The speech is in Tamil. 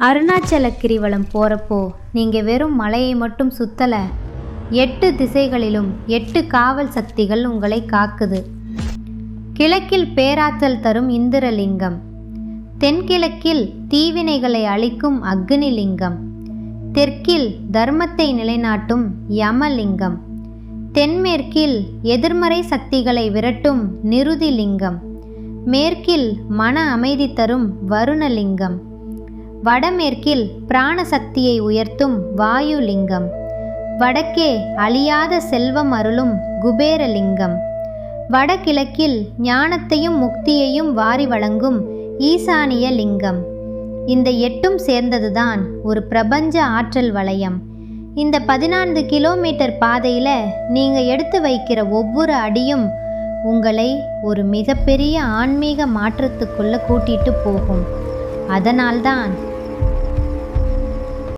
அருணாச்சல கிரிவலம் போகிறப்போ நீங்கள் வெறும் மலையை மட்டும் சுற்றலை, 8 திசைகளிலும் 8 காவல் சக்திகள் உங்களை காக்குது. கிழக்கில் பேராற்றல் தரும் இந்திரலிங்கம், தென்கிழக்கில் தீவினைகளை அழிக்கும் அக்னிலிங்கம், தெற்கில் தர்மத்தை நிலைநாட்டும் யமலிங்கம், தென்மேற்கில் எதிர்மறை சக்திகளை விரட்டும் நிருதிலிங்கம், மேற்கில் மன அமைதி தரும் வருணலிங்கம், வடமேற்கில் பிராணசக்தியை உயர்த்தும் வாயுலிங்கம், வடக்கே அழியாத செல்வம் அருளும் குபேரலிங்கம், வடகிழக்கில் ஞானத்தையும் முக்தியையும் வாரி வழங்கும் ஈசானிய லிங்கம். இந்த 8ம் சேர்ந்ததுதான் ஒரு பிரபஞ்ச ஆற்றல் வளையம். இந்த 14 கிலோமீட்டர் பாதையில் நீங்கள் எடுத்து வைக்கிற ஒவ்வொரு அடியும் உங்களை ஒரு மிகப்பெரிய ஆன்மீக மாற்றத்துக்குள்ளே கூட்டிட்டு போகும். அதனால்தான்